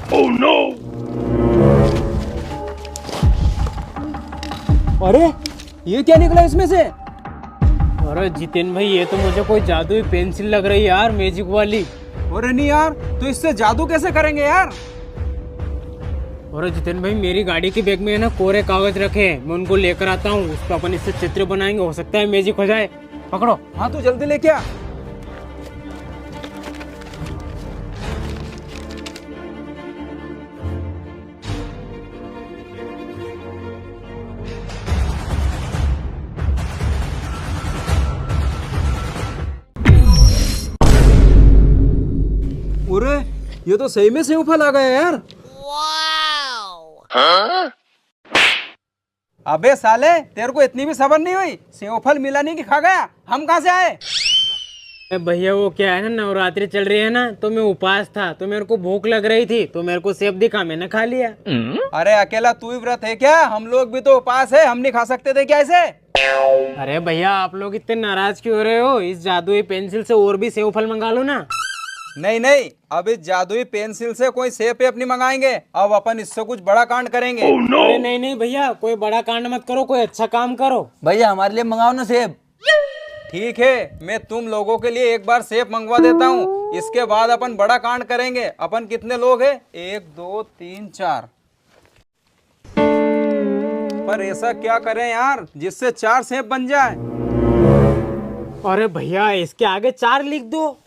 Oh no! अरे ये क्या निकला इसमें से? अरे जितेन भाई, ये तो मुझे कोई जादुई पेंसिल लग रही है यार, मैजिक वाली। अरे नहीं यार, तो इससे जादू कैसे करेंगे यार? अरे जितेन भाई, मेरी गाड़ी के बैग में है ना कोरे कागज रखे हैं, मैं उनको लेकर आता हूँ, उस पर अपन इससे चित्र बनाएंगे, हो सकता है मैजिक हो जाए। पकड़ो। हाँ तू जल्दी लेके आ। अरे ये तो सही में सेव फल आ गया यार। अबे साले, तेरे को इतनी भी सब्र नहीं हुई? सेव फल मिला नहीं कि खा गया? हम कहाँ से आए? भैया वो क्या है ना, नवरात्रि चल रही है ना, तो मैं उपास था, तो मेरे को भूख लग रही थी, तो मेरे को सेब दिखा, मैंने खा लिया। अरे अकेला तू ही व्रत है क्या? हम लोग भी तो उपास है, हम नहीं खा सकते थे क्या ऐसे? अरे भैया, आप लोग इतने नाराज क्यों हो रहे हो? इस जादुई पेंसिल से और भी सेव फल मंगा लो ना। नहीं नहीं, अब इस जादुई पेंसिल से कोई सेब पेप नहीं मंगाएंगे, अब अपन इससे कुछ बड़ा कांड करेंगे। Oh no! अरे नहीं नहीं भैया, कोई बड़ा कांड मत करो, कोई अच्छा काम करो। भैया हमारे लिए मंगाओ ना सेब। ठीक है, मैं तुम लोगों के लिए एक बार सेब मंगवा देता हूँ, इसके बाद अपन बड़ा कांड करेंगे। अपन कितने लोग हैं? 1 2 3 4। पर ऐसा क्या करें यार जिससे 4 सेब बन जाए? अरे भैया, इसके आगे 4 लिख दो।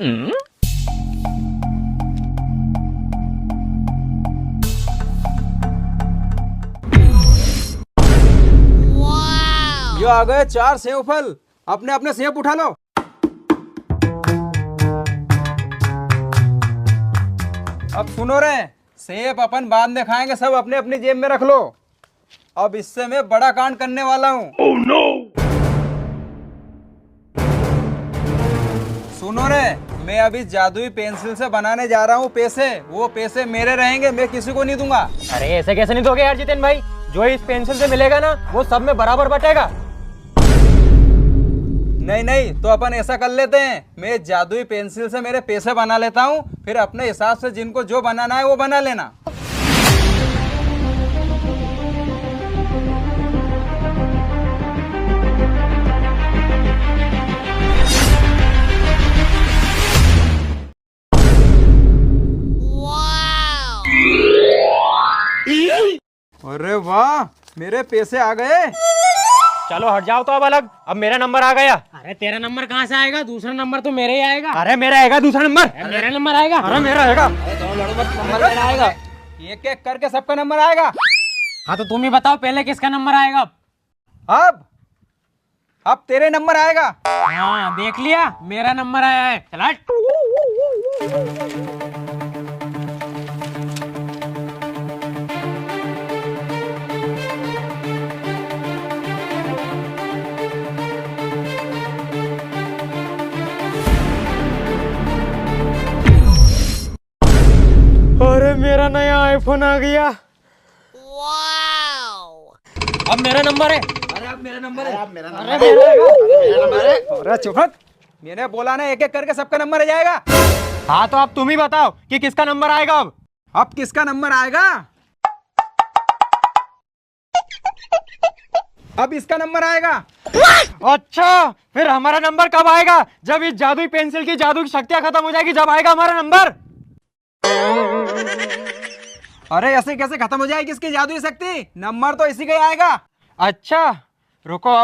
ये आ गए 4 सेब फल, अपने अपने सेब उठा लो। अब सुनो रे, सेब अपन बाद में खाएंगे, सब अपने अपनी जेब में रख लो। अब इससे मैं बड़ा कांड करने वाला हूँ। Oh no! सुनो रे, मैं अभी जादुई पेंसिल से बनाने जा रहा हूँ पैसे, वो पैसे मेरे रहेंगे, मैं किसी को नहीं दूंगा। अरे ऐसे कैसे नहीं दोगे यार जितेन भाई? जो इस पेंसिल से मिलेगा ना, वो सब में बराबर बटेगा। नहीं नहीं, तो अपन ऐसा कर लेते हैं, मैं जादुई पेंसिल से मेरे पैसे बना लेता हूँ, फिर अपने हिसाब से जिनको जो बनाना है वो बना लेना। अरे वाह, मेरे पैसे आ गए। चलो हट जाओ तो अब अलग, अब मेरा नंबर आ गया। अरे तेरा नंबर कहाँ से आएगा? दूसरा नंबर तो मेरा ही आएगा। अरे मेरा आएगा दूसरा नंबर। मेरा नंबर आएगा। अरे मेरा आएगा। नंबर मेरा आएगा। एक एक करके सबका नंबर आएगा। हाँ तो तुम ही बताओ पहले किसका नंबर आएगा? अब तेरे नंबर आएगा। हाँ देख लिया, मेरा नंबर आया है। चल हट। अरे मेरा नया आईफोन आ गया। अब मेरा नंबर है। अरे अब मेरा नंबर है। अरे चुप रख, मैंने बोला ना एक एक करके सबका नंबर आ जाएगा। हाँ तो अब तुम ही बताओ कि किसका नंबर आएगा अब? अब किसका नंबर आएगा? अब इसका नंबर आएगा। अच्छा, फिर हमारा नंबर कब आएगा? जब इस जादुई पेंसिल की जादू की शक्तियां खत्म हो जाएगी, जब आएगा हमारा नंबर। अरे ऐसे कैसे खत्म हो जाएगी इसकी जादुई शक्ति? नंबर तो इसी का ही आएगा। अच्छा रुको,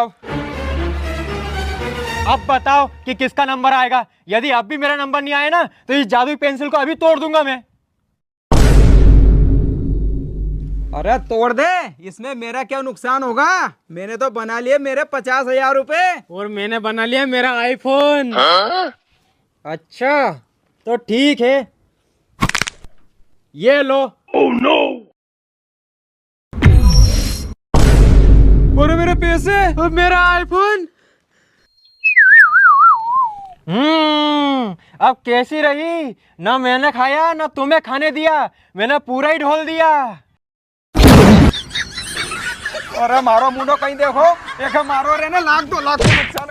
अब बताओ कि किसका नंबर आएगा। यदि अब भी मेरा नंबर नहीं आया ना, तो इस जादुई पेंसिल को अभी तोड़ दूंगा मैं। अरे तोड़ दे, इसमें मेरा क्या नुकसान होगा? मैंने तो बना लिए मेरे 50,000 रुपए। और मैंने बना लिया मेरा आईफोन। अच्छा तो ठीक है, ये लो। Oh no! और मेरे पैसे और मेरा आईफोन। अब कैसी रही? ना मैंने खाया ना तुम्हें खाने दिया, मैंने पूरा ही ढोल दिया। अरे मारो मुंडो कहीं देखो, एक मारो रे ना, लाख 2 लाख नुकसान।